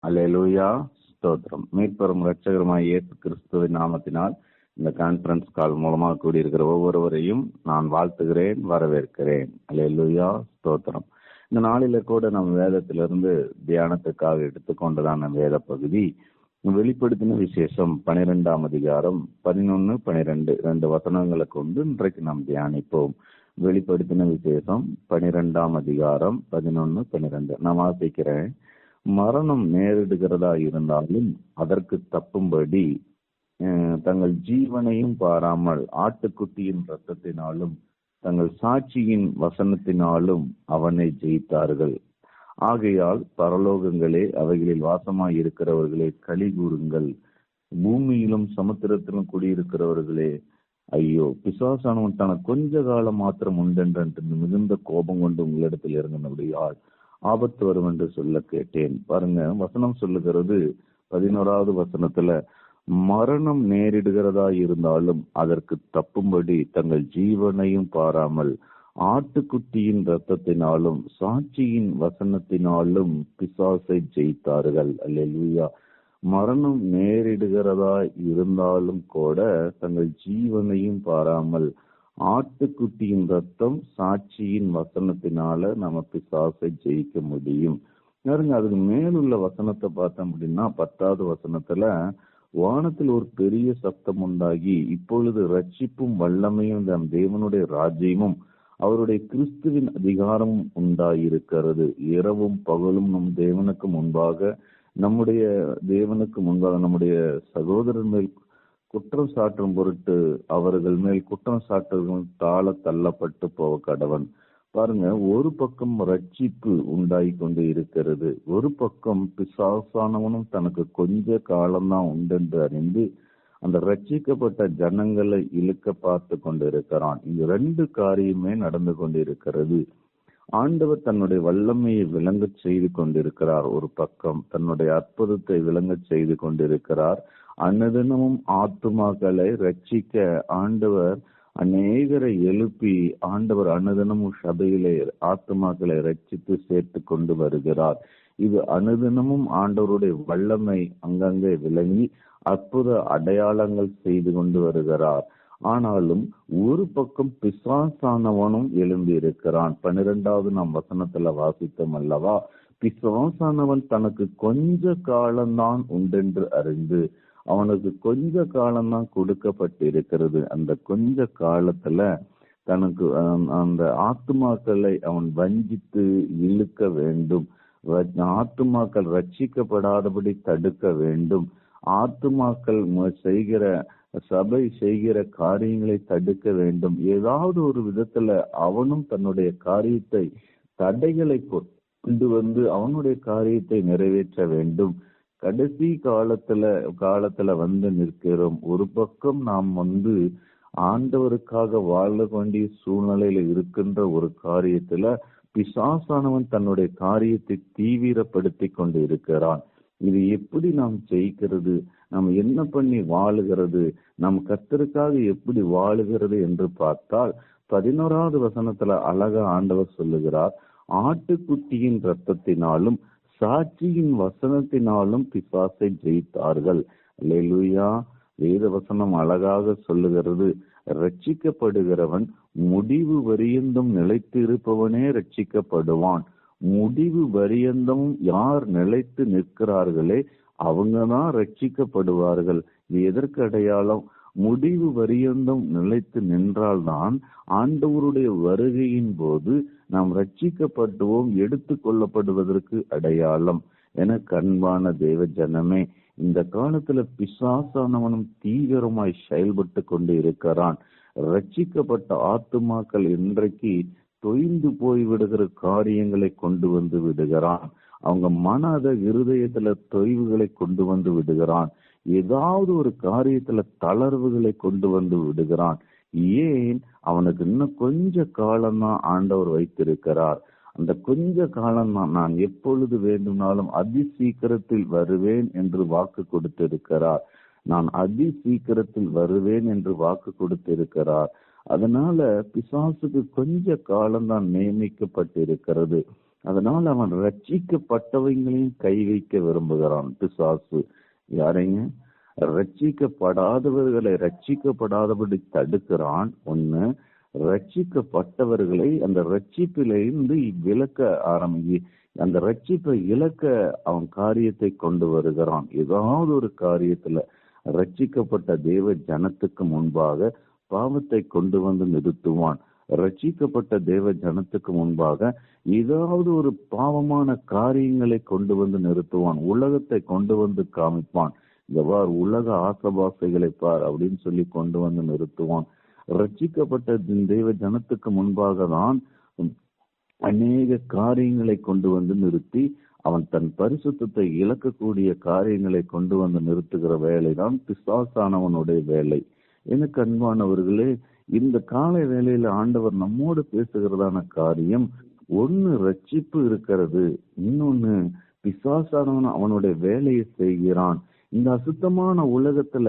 அல்லேலூயா, ஸ்தோத்திரம். மீட்பெரும் இரட்சகருமாய் இயேசு கிறிஸ்துவின் நாமத்தினால் இந்த கான்ஃபரன்ஸ் கால் மூலமாக கூடியிருக்கிற ஒவ்வொருவரையும் நான் வாழ்த்துகிறேன், வரவேற்கிறேன். அல்லேலூயா, ஸ்தோத்திரம். இந்த நாளில கூட நம் வேதத்திலிருந்து தியானத்துக்காக எடுத்துக்கொண்டதான வேத பகுதி வெளிப்படுத்தின விசேஷம் 12ஆம் அதிகாரம் 11, 12 2 வசனங்களை கொண்டு இன்றைக்கு நாம் தியானிப்போம். வெளிப்படுத்தின விசேஷம் 12ஆம் அதிகாரம் 11, 12 நான் வாசிக்கிறேன். மரணம் நேரிடுகிறதா இருந்தாலும் அதற்கு தப்பும்படி தங்கள் ஜீவனையும் பாராமல் ஆட்டுக்குட்டியின் இரத்தத்தினாலும் தங்கள் சாட்சியின் வசனத்தினாலும் அவனை ஜெயித்தார்கள். ஆகையால் பரலோகங்களே, அவைகளில் வாசமாய் இருக்கிறவர்களே, களி கூறுங்கள். பூமியிலும் சமுத்திரத்திலும் குடியிருக்கிறவர்களே, ஐயோ, பிசாசானவன் தனக்கு கொஞ்ச காலம் மாத்திரம் உண்டென்று மிகுந்த கோபம் கொண்டு உங்களிடத்தில் இறங்கினபடியால் ஆபத்து வரும் என்று சொல்ல கேட்டேன். பாருங்க, வசனம் சொல்லுகிறது 11வது வசனத்துல, மரணம் நேரிடுகிறதா இருந்தாலும் அதற்கு தப்பும்படி தங்கள் ஜீவனையும் பாராமல் ஆட்டுக்குட்டியின் இரத்தத்தினாலும் சாட்சியின் வசனத்தினாலும் பிசாசை ஜெயித்தார்கள். அல்லேலூயா. மரணம் நேரிடுகிறதா இருந்தாலும் கூட தங்கள் ஜீவனையும் பாராமல் ஆட்டுக்குட்டியின் ரத்தம் சாட்சியின் வசனத்தினால நம்ம பிசாசை ஜெயிக்க முடியும். அதுக்கு மேலுள்ள வசனத்தை பார்த்தோம் அப்படின்னா 10வது வசனத்துல, வானத்தில் ஒரு பெரிய சத்தம் உண்டாகி, இப்பொழுது ரட்சிப்பும் வல்லமையும் நம் தேவனுடைய ராஜ்யமும் அவருடைய கிறிஸ்துவின் அதிகாரமும் உண்டாயிருக்கிறது. இரவும் பகலும் நம் தேவனுக்கு முன்பாக நம்முடைய சகோதரர் மேல் குற்றம் சாட்டும் பொருட்டு அவர்கள் மேல் குற்றம் சாட்டுகள் தாழ தள்ளப்பட்டு போக கடவன். பாருங்க, ஒரு பக்கம் ரட்சிப்பு உண்டாகி கொண்டு இருக்கிறது, ஒரு பக்கம் பிசாசானவனும் தனக்கு கொஞ்ச காலம்தான் உண்டென்று அறிந்து அந்த ரட்சிக்கப்பட்ட ஜனங்களை இழுக்க பார்த்து கொண்டு இருக்கிறான். இந்த 2 காரியமே நடந்து கொண்டிருக்கிறது. ஆண்டவர் தன்னுடைய வல்லமையை விளங்க செய்து கொண்டிருக்கிறார். ஒரு பக்கம் தன்னுடைய அற்புதத்தை விளங்க செய்து கொண்டிருக்கிறார். அன்னதினமும் ஆத்துமாக்களை ரட்சிக்க ஆண்டவர் அநேகரை எழுப்பி ஆண்டவர் அன்னதினமும் சபையிலே ஆத்துமாக்களை ரட்சித்து சேர்த்து கொண்டு வருகிறார். இது அனுதினமும் ஆண்டவருடைய வல்லமை அங்கங்கே விளங்கி அற்புத அடையாளங்கள் செய்து கொண்டு வருகிறார். ஆனாலும் ஒரு பக்கம் பிசாசானவனும் எழும்பி இருக்கிறான். 12வது நாம் வசனத்துல வாசித்தோம் அல்லவா, பிசாசானவன் தனக்கு கொஞ்ச காலம்தான் உண்டென்று அறிந்து அவனுக்கு கொஞ்ச காலம்தான் கொடுக்கப்பட்டிருக்கிறது. அந்த கொஞ்ச காலத்துல தனக்கு அந்த ஆத்துமாக்களை அவன் வஞ்சித்து இழுக்க வேண்டும், ஆத்துமாக்கள் ரட்சிக்கப்படாதபடி தடுக்க வேண்டும், ஆத்துமாக்கள் சபை செய்கிற காரியங்களை தடுக்க வேண்டும். ஏதாவது ஒரு விதத்துல அவனும் தன்னுடைய காரியத்தை தடைகளை கொண்டு வந்து அவனுடைய காரியத்தை நிறைவேற்ற வேண்டும். கடைசி காலத்துல வந்து நிற்கிறோம். ஒரு பக்கம் நாம் ஆண்டவருக்காக வாழ வேண்டிய சூழ்நிலையில இருக்கின்ற ஒரு காரியத்துல பிசாசானவன் தன்னுடைய காரியத்தை தீவிரப்படுத்தி கொண்டு இருக்கிறான். இது எப்படி நாம் ஜெயிக்கிறது, நாம் என்ன பண்ணி வாழுகிறது, நம் கர்த்தருக்காக எப்படி வாழுகிறது என்று பார்த்தால் 11வது வசனத்துல அழகா ஆண்டவர் சொல்லுகிறார், ஆட்டுக்குட்டியின் இரத்தத்தினாலும் சாட்சியின் வசனத்தினாலும் பிசாசை ஜெயித்தார்கள். அல்லேலூயா. வேத வசனம் அழகாக சொல்லுகிறது, ரட்சிக்கப்படுகிறவன் முடிவு வரியந்தும் நிலைத்து இருப்பவனே ரட்சிக்கப்படுவான். முடிவு வரியந்தும் யார் நிலைத்து நிற்கிறார்களே அவங்கதான் ரட்சிக்கப்படுவார்கள். இது எதற்கு அடையாளம்? முடிவு வரியந்தும் நிலைத்து நின்றால்தான் ஆண்டவருடைய வருகையின் போது நாம் ரட்சிக்கப்பட்டுவோம், எடுத்து கொள்ளப்படுவதற்கு அடையாளம். என கண்பான தேவ ஜனமே, இந்த காலத்துல பிசாசானவனும் தீவிரமாய் செயல்பட்டு கொண்டு இருக்கிறான். ரட்சிக்கப்பட்ட ஆத்துமாக்கள் இன்றைக்கு தொய்ந்து போய் விடுகிற காரியங்களை கொண்டு வந்து விடுகிறான். அவங்க இருதயத்துல தொய்வுகளை கொண்டு வந்து விடுகிறான். ஏதாவது ஒரு காரியத்துல தளர்வுகளை கொண்டு வந்து விடுகிறான். ஏன்? அவனுக்கு இன்னும் கொஞ்ச காலம்தான் ஆண்டவர் வைத்திருக்கிறார். அந்த கொஞ்ச காலம் நான் எப்பொழுது வேண்டுமானாலும் அதி சீக்கிரத்தில் வருவேன் என்று வாக்கு கொடுத்திருக்கிறார். நான் அதி சீக்கிரத்தில் வருவேன் என்று வாக்கு கொடுத்திருக்கிறார். அதனால பிசாசுக்கு கொஞ்ச காலம்தான் நியமிக்கப்பட்டிருக்கிறது. அதனால அவன் ரட்சிக்கப்பட்டவங்களையும் கை வைக்க விரும்புகிறான் பிசாசு. யாரைங்க? ரட்சிக்கப்படாதவர்களை ரட்சிக்கப்படாதபடி தடுக்கிறான் ஒண்ணு. ரட்சிக்கப்பட்டவர்களை அந்த ரட்சிப்பிலிருந்து விலக்க அந்த ரட்சிப்பை இழக்க அவன் காரியத்தை கொண்டு வருகிறான். ஏதாவது ஒரு காரியத்துல ரட்சிக்கப்பட்ட தேவ ஜனத்துக்கு முன்பாக பாவத்தை கொண்டு வந்து நிறுத்துவான். ரட்சிக்கப்பட்ட தேவ ஜனத்துக்கு முன்பாக ஏதாவது ஒரு பாவமான காரியங்களை கொண்டு வந்து நிறுத்துவான். உலகத்தை கொண்டு வந்து காமிப்பான். எவ்வாறு உலக ஆசபாசைகளை பார் அப்படின்னு சொல்லி கொண்டு வந்து நிறுத்துவான். ரட்சிக்கப்பட்ட தேவ ஜனத்துக்கு முன்பாக தான் அநேக காரியங்களை கொண்டு வந்து நிறுத்தி அவன் தன் பரிசுத்தத்தை இழக்கக்கூடிய காரியங்களை கொண்டு வந்து நிறுத்துகிற வேலைதான் பிசாசானவனுடைய வேலை. எனக்கு அன்பானவர்களே, இந்த காலை வேளையில ஆண்டவர் நம்மோடு பேசுகிறதான காரியம் ஒன்னு ரட்சிப்பு இருக்கிறது, இன்னொன்னு பிசாசானவன் அவனுடைய வேலையை செய்கிறான். இந்த அசுத்தமான உலகத்துல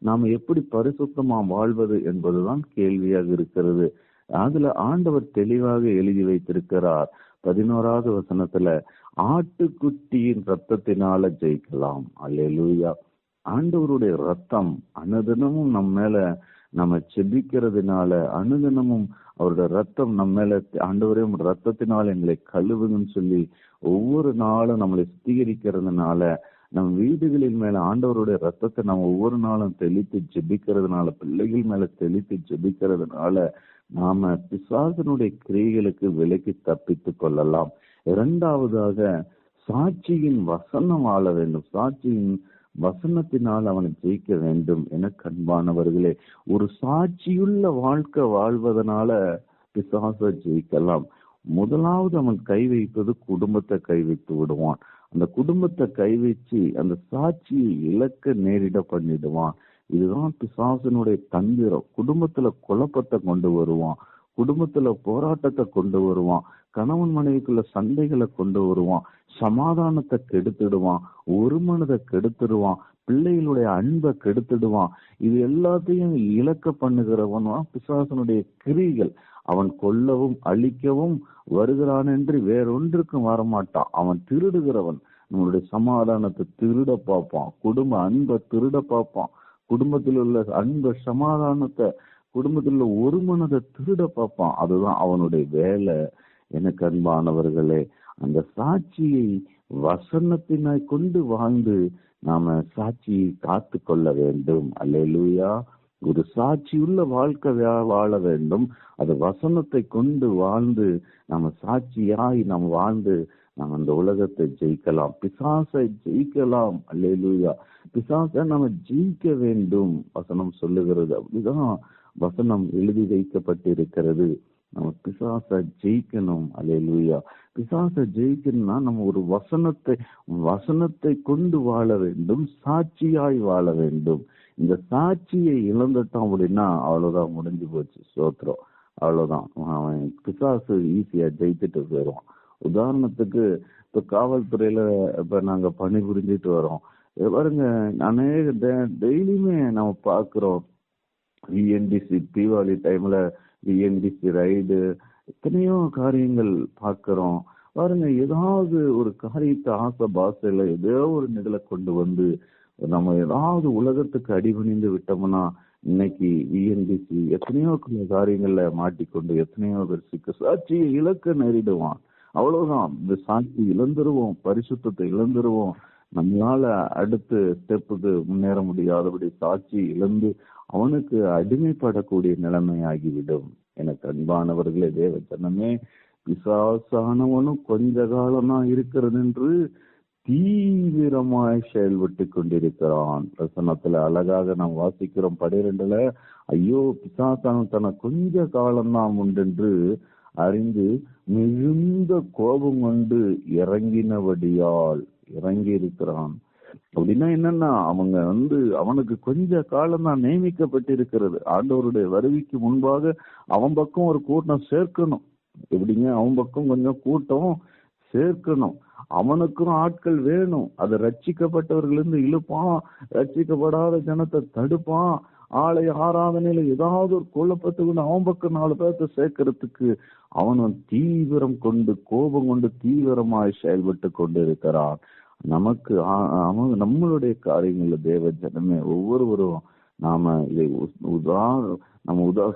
நாம எப்படி பரிசுத்தமா வாழ்வது என்பதுதான் கேள்வியாக இருக்கிறது. அதுல ஆண்டவர் தெளிவாக எழுதி வைத்திருக்கிறார். 11வது வசனத்துல ஆட்டுக்குட்டியின் ரத்தத்தினால ஜெயிக்கலாம். அல்லேலூயா. ஆண்டவருடைய ரத்தம் அனுதினமும் நம்ம செபிக்கிறதுனால, அனுதினமும் அவருடைய ரத்தம் நம்ம மேல, ஆண்டவரே ரத்தத்தினால் எங்களை கழுவுங்கன்னு சொல்லி ஒவ்வொரு நாளும் நம்மளை சுத்திகரிக்கிறதுனால, நம் வீடுகளின் மேல ஆண்டவருடைய ரத்தத்தை நம்ம ஒவ்வொரு நாளும் தெளித்து ஜெபிக்கிறதுனால, பிள்ளைகள் மேல தெளித்து ஜெபிக்கிறதுனால நாம பிசாசனுடைய கிரியைகளுக்கு விலக்கி தப்பித்து கொள்ளலாம். இரண்டாவதாக சாட்சியின் வசனம் ஆள வேண்டும். சாட்சியின் வசனத்தினால் அவனை ஜெயிக்க வேண்டும். என அன்பானவர்களே, ஒரு சாட்சியுள்ள வாழ்க்கை வாழ்வதனால பிசாச ஜெயிக்கலாம். முதலாவது அவன் கை வைப்பது குடும்பத்தை கை வைத்து விடுவான். அந்த குடும்பத்தை கை வச்சு அந்த சாட்சியை இழக்க நேரிட பண்ணிடுவான். இதுதான் பிசாசனுடைய தந்திரம். குடும்பத்துல குழப்பத்தை கொண்டு வருவான், குடும்பத்துல போராட்டத்தை கொண்டு வருவான், கணவன் மனைவிக்குள்ள சண்டைகளை கொண்டு வருவான், சமாதானத்தை கெடுத்துடுவான், ஒரு மனதை கெடுத்துடுவான், பிள்ளைகளுடைய அன்பை கெடுத்துடுவான். இது எல்லாத்தையும் இழக்க பண்ணுகிறவன் பிசாசனுடைய கிரிகள். அவன் கொல்லவும் அழிக்கவும் வருகிறான் என்று வேறொன்றுக்கும் வரமாட்டான். அவன் திருடுகிறவன். நம்மளுடைய சமாதானத்தை திருட பார்ப்பான், குடும்ப அன்பை திருட பார்ப்பான், குடும்பத்தில் உள்ள அன்பை சமாதானத்தை, குடும்பத்தில் உள்ள ஒரு மனதை திருட பார்ப்பான். அதுதான் அவனுடைய வேலை. எனக்கு அன்பானவர்களே, அந்த சாட்சியை வசனத்தினை கொண்டு வாழ்ந்து நாம சாட்சியை காத்து கொள்ள வேண்டும். அல்லேலூயா. ஒரு சாட்சியுள்ள வாழ்க்கை வாழ வேண்டும். அது வசனத்தை கொண்டு வாழ்ந்து நம்ம சாட்சியாய் நாம் வாழ்ந்து நாம் அந்த உலகத்தை ஜெயிக்கலாம், பிசாசை ஜெயிக்கலாம். அல்லேலூயா. பிசாசை நம்ம ஜெயிக்க வேண்டும் வசனம் சொல்லுகிறது. அப்படிதான் வசனம் எழுதி வைக்கப்பட்டிருக்கிறது. நம்ம பிசாசை ஜெயிக்கணும். அல்லேலூயா. பிசாசை ஜெயிக்கணும்னா நம்ம ஒரு வசனத்தை கொண்டு வாழ வேண்டும், சாட்சியாய் வாழ வேண்டும். இந்த சாட்சியை இழந்துட்டோம் அப்படின்னா அவ்வளவுதான், முடிஞ்சு போச்சு. சோத்திரம். அவ்வளவுதான். அவன் பிசாசு ஈஸியா ஜெயித்துட்டு போயிடுவான். உதாரணத்துக்கு இப்ப காவல்துறையில இப்ப நாங்க பணிபுரிஞ்சிட்டு வரோம். பாருங்க, அநேக டெய்லியுமே நம்ம பாக்குறோம். விஎன்டிசி தீபாவளி டைம்ல விஎன்டிசி ரைடு, எத்தனையோ காரியங்கள் பாக்குறோம். பாருங்க, ஏதாவது ஒரு காரியத்தை ஆசை பாசையில ஏதோ ஒரு நிகழ கொண்டு வந்து நம்ம ஏதாவது உலகத்துக்கு அடிபணிந்து விட்டோம்னா, இன்னைக்கு விஎன்டிசி எத்தனையோ காரியங்கள்ல மாட்டிக்கொண்டு எத்தனையோ பேர் சாட்சியை இழக்க நேரிடுவான். அவ்வளவுதான். இந்த சாட்சி இழந்துருவோம், பரிசுத்தத்தை இழந்துருவோம். நம்மளால அடுத்த ஸ்டெப்புக்கு முன்னேற முடியாதபடி சாட்சி இழந்து அவனுக்கு அடிமைப்படக்கூடிய நிலைமை ஆகிவிடும். எனக்கு அன்பானவர்களே, தேவ ஜனமே, பிசாசானவனும் கொஞ்ச காலமா இருக்கிறது என்று தீவிரமாய் செயல்பட்டு கொண்டிருக்கிறான். வசனத்துல அழகாக நாம் வாசிக்கிறோம் 12ல, ஐயோ பிசாசானவன் தன கொஞ்ச காலம்தான் உண்டென்று அறிந்து மிகுந்த கோபம் கொண்டு இறங்கினபடியால் இறங்கி இருக்கிறான். அப்படின்னா என்னன்னா, அவனுக்கு கொஞ்ச காலம் தான் நியமிக்கப்பட்டிருக்கிறது. ஆண்டவருடைய வருகைக்கு முன்பாக அவன் பக்கம் ஒரு கூட்டம் சேர்க்கணும். எப்படிங்க? அவன் பக்கம் கொஞ்சம் கூட்டம் சேர்க்கணும். அவனுக்கும் ஆட்கள் வேணும். அது ரட்சிக்கப்பட்டவர்கள் இருந்து இழுப்பான், ரட்சிக்கப்படாத ஜனத்தை தடுப்பான். ஆலய ஆராதனையில ஏதாவது ஒரு குழப்பத்துக்கு அவன் பக்கம் 4 பேர்த்த சேர்க்கறதுக்கு அவன் தீவிரம் கொண்டு கோபம் கொண்டு தீவிரமாய் செயல்பட்டு கொண்டு இருக்கிறான். நமக்கு அவன் நம்மளுடைய காரியங்கள்ல தேவ ஜனமே ஒவ்வொருவரும் நாம இதை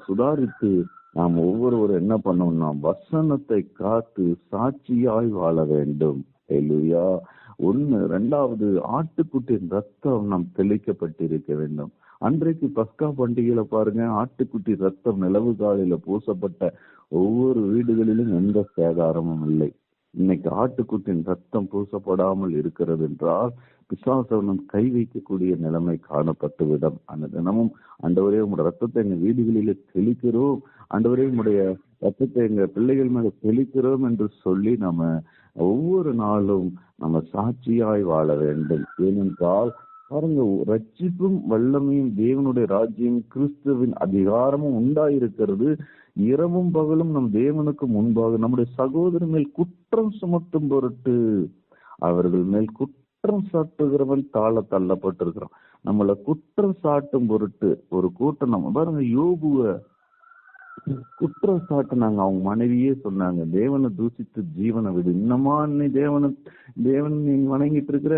சுதாரித்து நாம் ஒவ்வொருவரும் என்ன பண்ணணும்னா வசனத்தை காத்து சாட்சியாய் வாழ வேண்டும். ஹல்லேலூயா. 1. 2வது, ஆட்டுக்குட்டியின் ரத்தம் நாம் தெளிக்கப்பட்டிருக்க வேண்டும். அன்றைக்கு பஸ்கா பண்டிகையில பாருங்க, ஆட்டுக்குட்டி ரத்தம் நிலவு காலையில பூசப்பட்ட ஒவ்வொரு வீடுகளிலும் எந்த சேதாரமும் இல்லை. இன்னைக்கு ஆட்டுக்குட்டியின் ரத்தம் பூசப்படாமல் இருக்கிறது என்றால் பிசாசனம் கை வைக்கக்கூடிய நிலைமை காணப்பட்டுவிடும். அந்த தினமும் ஆண்டவரே உங்களுடைய ரத்தத்தை எங்க வீடுகளிலே தெளிக்கிறோம், ஆண்டவரே உங்களுடைய ரத்தத்தை எங்க பிள்ளைகள் மேல தெளிக்கிறோம் என்று சொல்லி நம்ம ஒவ்வொரு நாளும் நம்ம சாட்சியாய் வாழ வேண்டும். ஏனென்றால் பாருங்க, ரட்சிப்பும் வல்லமையும் தேவனுடைய ராஜ்யம் கிறிஸ்துவின் அதிகாரமும் உண்டாயிருக்கிறது. இரவும் பகலும் நம் தேவனுக்கு முன்பாக நம்முடைய சகோதரர் மேல் குற்றம் சுமத்தும் பொருட்டு அவர்கள் மேல் குற்றம் சாட்டுகிறவன் தாழ தள்ளப்பட்டிருக்கிறான். நம்மள குற்றம் சாட்டும் பொருட்டு ஒரு கூட்டம், நம்ம பாருங்க யோபுவ குற்றம் சாட்டினாங்க. அவங்க மனைவியே சொன்னாங்க, தேவனை தூசித்து ஜீவனை விடு, இன்னமா நீ தேவன் நீ வணங்கிட்டு இருக்கிற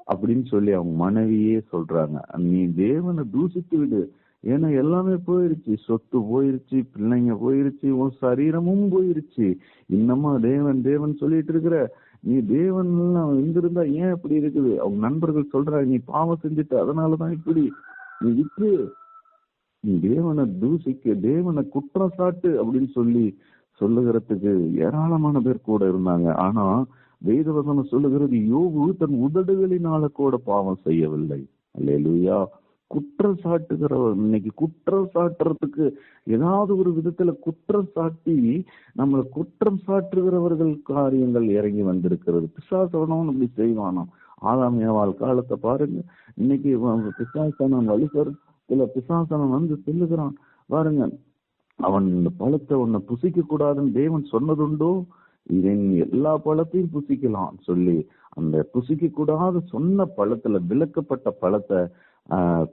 அப்படின்னு சொல்லி அவங்க மனைவியே சொல்றாங்க. நீ தேவனை தூசித்து விடு, ஏன்னா எல்லாமே போயிருச்சு, சொத்து போயிருச்சு, பிள்ளைங்க போயிருச்சு, உன் சரீரமும் போயிருச்சு, இன்னமா தேவன் சொல்லிட்டு இருக்கிற, நீ தேவன் இருந்திருந்தா ஏன் இப்படி இருக்குது? அவங்க நண்பர்கள் சொல்றாங்க, நீ பாவம் செஞ்சுட்டு அதனாலதான் இப்படி, நீ விட்டு நீ தேவனை தூசிக்க, தேவனை குற்றம் சாட்டு அப்படின்னு சொல்லி சொல்லுகிறதுக்கு ஏராளமான பேர் கூட இருந்தாங்க. ஆனா வேதவசனம் சொல்லுகிறது, யோபு தன் உதடுகளினால கூட பாவம் செய்யவில்லை. அல்லேலூயா. குற்றம் சாட்டுகிறவர், இன்னைக்கு குற்றம் சாட்டுறதுக்கு ஏதாவது ஒரு விதத்துல குற்றம் சாட்டி நம்மளை குற்றம் சாட்டுகிறவர்கள் காரியங்கள் இறங்கி வந்திருக்கிறது. பிசாசவனும் அப்படி செய்வானாம். ஆதாம் ஏவாள் காலத்தை பாருங்க. இன்னைக்கு பிசாசனம் வலுசர் சில பிசாசனம் வந்து சொல்லுகிறான், பாருங்க அவன் இந்த பழத்தை உன்னை புசிக்க கூடாதுன்னு தேவன் சொன்னதுண்டோ, இதன் எல்லா பழத்தையும் புசிக்கலாம் சொல்லி அந்த புசிக்க கூடாது சொன்ன பழத்துல விலக்கப்பட்ட பழத்தை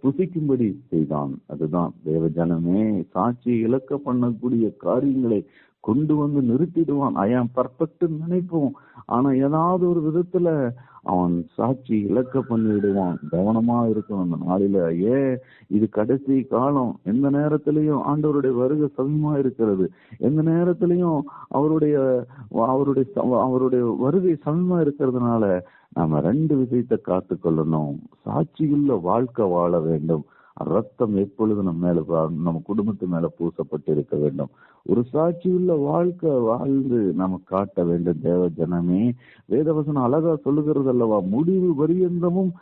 புசிக்கும்படி செய்தான். அதுதான் தேவ ஜனமே, சாட்சியை இழக்க பண்ணக்கூடிய காரியங்களை கொண்டு வந்து நிறுத்திடுவான். ஐ ஆம் பர்ஃபெக்ட் நினைப்போம், ஆனா ஏதாவது ஒரு விதத்துல அவன் சாட்சி இழக்க பண்ணிவிடுவான். கவனமா இருக்கும் அந்த நாளில. இது கடைசி காலம், எந்த நேரத்திலையும் ஆண்டவருடைய வருகை சமயமா இருக்கிறது, எந்த நேரத்திலையும் அவருடைய வருகை சமயமா இருக்கிறதுனால நாம 2 விஷயத்தை காத்து கொள்ளணும். சாட்சியுள்ள வாழ்க்கை வாழ வேண்டும். ரத்தம் எப்பொழுது நம்ம குடும்பத்து மேல பூசப்பட்டு இருக்க வேண்டும். ஒரு சாட்சியுள்ள வாழ்க்கை வாழ்ந்து நம்ம காட்ட வேண்டும். தேவ ஜனமே, வேதவசனம் அழகா சொல்லுகிறது அல்லவா, முடிவு பரியந்தமும்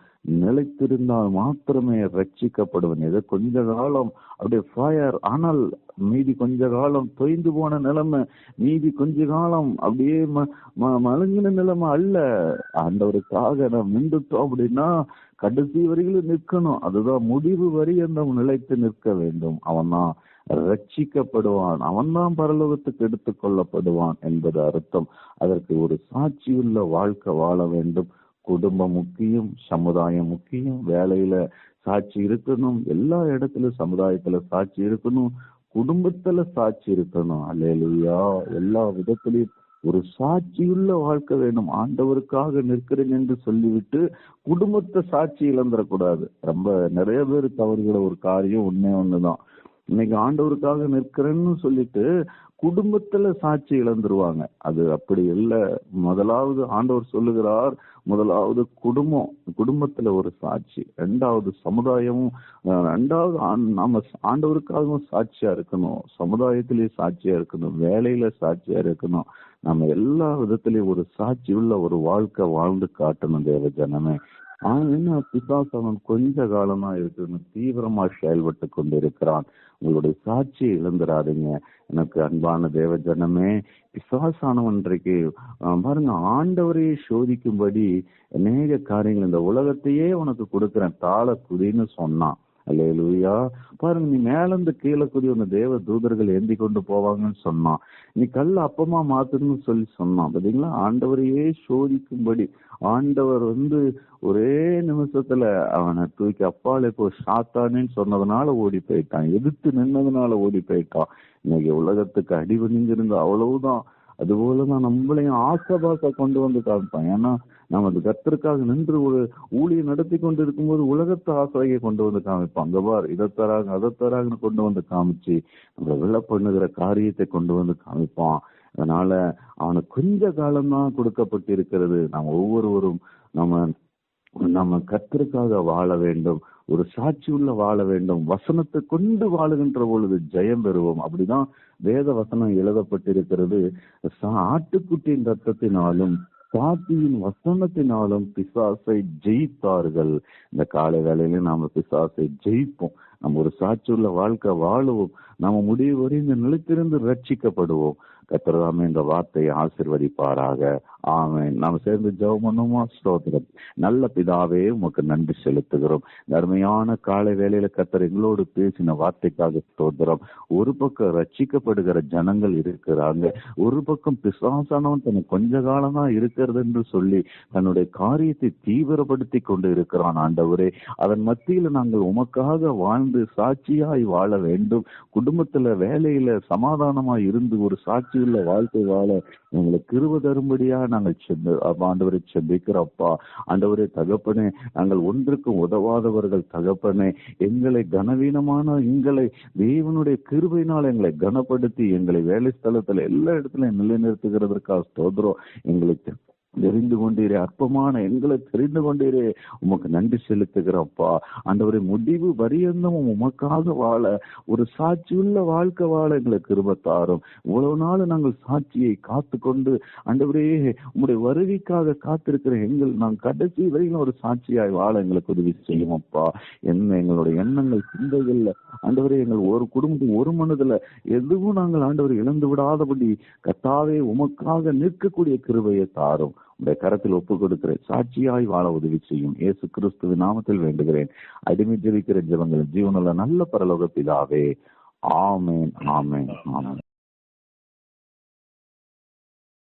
நிலைத்திருந்தால் மாத்திரமே ரட்சிக்கப்படுவன். ஏதோ கொஞ்ச காலம் அப்படியே ஃபயர், ஆனால் மீதி கொஞ்ச காலம் தொய்ந்து போன நிலைமை, மீதி கொஞ்ச காலம் அப்படியே மலங்கின நிலைமை அல்ல. ஆண்டவருக்காக நாம் நின்றுட்டோம் அப்படின்னா கடைசி வரையிலும் நிற்கணும். அதுதான் முடிவு வரியந்தம் நிலைத்து நிற்க வேண்டும். அவன் தான் ரட்சிக்கப்படுவான், அவன் தான் பரலோகத்துக்கு எடுத்துக் கொள்ளப்படுவான் என்பது அர்த்தம். அதற்கு ஒரு சாட்சியுள்ள வாழ்க்கை வாழ வேண்டும். குடும்பம் முக்கியம், சமுதாயம் முக்கியம், வேலையில சாட்சி இருக்கணும், எல்லா இடத்துலயும் சமுதாயத்துல சாட்சி இருக்கணும், குடும்பத்துல சாட்சி இருக்கணும். அல்லேலூயா. எல்லா விதத்திலையும் ஒரு சாட்சியுள்ள வாழ்க்கை வேணும். ஆண்டவருக்காக நிற்கிறேன் என்று சொல்லிவிட்டு குடும்பத்தை சாட்சி இழந்துடக்கூடாது. ரொம்ப நிறைய பேர் தவறுகிற ஒரு காரியம் ஒண்ணுதான். இன்னைக்கு ஆண்டவருக்காக நிற்கிறேன்னு சொல்லிட்டு குடும்பத்துல சாட்சி இழந்துருவாங்க. அது அப்படி இல்லை. முதலாவது ஆண்டவர் சொல்லுகிறார், முதலாவது குடும்பத்துல ஒரு சாட்சி, 2வது சமுதாயமும், 2வது நாம ஆண்டவருக்காகவும் சாட்சியா இருக்கணும், சமுதாயத்திலேயே சாட்சியா இருக்கணும், வேலையில சாட்சியா இருக்கணும். நம்ம எல்லா விதத்திலயும் ஒரு சாட்சி உள்ள ஒரு வாழ்க்கை வாழ்ந்து காட்டணும் தேவ ஜனமே. என்ன பிசாசவன் கொஞ்ச காலமா இருக்குன்னு தீவிரமா செயல்பட்டு கொண்டு இருக்கிறான். உங்களுடைய சாட்சியை இழந்துடாதீங்க. எனக்கு அன்பான தேவ ஜனமே, பிசாசானவன் இன்றைக்கு பாருங்க ஆண்டவரையே சோதிக்கும்படி அநேக காரியங்கள், இந்த உலகத்தையே உனக்கு கொடுக்கிறேன் தாள குடின்னு சொன்னான். அல்லேலூயா. பாருங்க, நீ மேலிருந்து கீழே கூடிய உன்னை தேவ தூதர்கள் ஏந்தி கொண்டு போவாங்கன்னு சொன்னான். நீ கல்ல அப்பமா மாத்துன்னு சொல்லி சொன்னான். பாத்தீங்களா, ஆண்டவரையே சோதிக்கும்படி ஆண்டவர் ஒரே நிமிஷத்துல அவனை தூக்கி அப்பாலே போ சாத்தானேன்னு சொன்னதுனால ஓடி போயிட்டான். எதிர்த்து நின்னதுனால ஓடி போயிட்டான். இன்னைக்கு உலகத்துக்கு அடிபணிஞ்சிருந்த அவ்வளவுதான். அதுபோலதான் நம்மளையும் ஆசபாச கொண்டு வந்து காமிப்பான். ஏன்னா நம்ம அது கர்த்தருக்காக நின்று ஒரு ஊழியை நடத்தி கொண்டு இருக்கும்போது உலகத்தை ஆசையை கொண்டு வந்து காமிப்பான். அங்க பார், இதை தராங்க அதை தராங்கன்னு கொண்டு வந்து காமிச்சு நம்மளை விழ பண்ணுகிற காரியத்தை கொண்டு வந்து காமிப்பான். அதனால அவனுக்கு கொஞ்ச காலம்தான் கொடுக்கப்பட்டிருக்கிறது. நாம் ஒவ்வொருவரும் நம்ம நம்ம கர்த்தருக்காக வாழ வேண்டும், ஒரு சாட்சி உள்ள வாழ வேண்டும். வசனத்தை கொண்டு வாழுகின்ற பொழுது ஜெயம் பெறுவோம். அப்படிதான் வேத வசனம் எழுதப்பட்டிருக்கிறது. ஆட்டுக்குட்டியின் ரத்தத்தினாலும் சாத்தியின் வசனத்தினாலும் பிசாசை ஜெயித்தார்கள். இந்த காலை வேளையில நாம பிசாசை ஜெயிப்போம். நம்ம ஒரு சாட்சியுள்ள வாழ்க்கை வாழுவோம். நம்ம முடிவு வரை இந்த நிலைத்திருந்து ரட்சிக்கப்படுவோம். கர்த்தர் இந்த வார்த்தையை ஆசீர்வதிப்பாராக. ஆமென். நாம சேர்ந்து ஜெபம் பண்ணுவோமா? ஸ்தோத்திரம். நல்ல பிதாவே, உமக்கு நன்றி செலுத்துகிறோம். அருமையான காலை வேளையில கர்த்தர் எங்களோடு பேசின வார்த்தைக்காக ஸ்தோத்திரம். ஒரு பக்கம் ரட்சிக்கப்படுகிற ஜனங்கள் இருக்கிறாங்க, ஒரு பக்கம் பிசாசானவன் தனக்கு கொஞ்ச காலம் தான் இருக்கிறது என்று சொல்லி தன்னுடைய காரியத்தை தீவிரப்படுத்தி கொண்டு இருக்கிறான். ஆண்டவரே, அதன் மத்தியில நாங்கள் உமக்காக வாழ்ந்து சாட்சியாய் வாழ வேண்டும். குடும்பத்துல வேலையில சமாதானமாய் இருந்து ஒரு சாட்சியுள்ள வாழ்க்கை வாழ எங்களுக்கு கிருபை தரும்படியா நாங்கள் ஆண்டவரை செபிக்கிறோம்ப்பா. ஆண்டவரே தகப்பனே, நாங்கள் ஒன்றுக்கும் உதவாதவர்கள் தகப்பனே. எங்களை கனவீனமான எங்களை தேவனுடைய கிருபையினால் எங்களை கனப்படுத்தி எங்களை வேலை ஸ்தலத்துல எல்லா இடத்துலயும் நிலைநிறுத்துகிறதற்காக ஸ்தோத்திரம். எங்களுக்கு தெரிந்து கொண்டீரே, அற்பமான எங்களை தெரிந்து கொண்டீரே, உமக்கு நன்றி செலுத்துகிறப்பா. ஆண்டவரே, முடிவு பரியந்தமும் உமக்காக வாழ ஒரு சாட்சியுள்ள வாழ்க்கை வாழ எங்களுக்கு கிருபை தாரும். இவ்வளவு நாள் நாங்கள் சாட்சியை காத்து கொண்டு ஆண்டவரே உங்களுடைய வருகைக்காக காத்திருக்கிற நாங்கள் கடைசி வரைக்கும் ஒரு சாட்சியாய் வாழ எங்களுக்கு உதவி செய்யும் அப்பா. எங்களுடைய எண்ணங்கள் சிந்தைகள்ல ஆண்டவரே, எங்கள் ஒரு குடும்பம் ஒரு மனதுல எதுவும் நாங்கள் ஆண்டவரை இழந்து விடாதபடி கர்த்தாவே உமக்காக நிற்கக்கூடிய கிருபையை தாரும். உடைய கரத்தில் ஒப்புக் கொடுக்கிறேன். சாட்சியாய் வாழ உதவி செய்யும். இயேசு கிறிஸ்துவின் நாமத்தில் வேண்டுகிறேன். அடிமை ஜெபிக்கிற ஜெபங்கள் ஜீவனுள்ள நல்ல பரலோக பிதாவே. ஆமென், ஆமென், ஆமென்.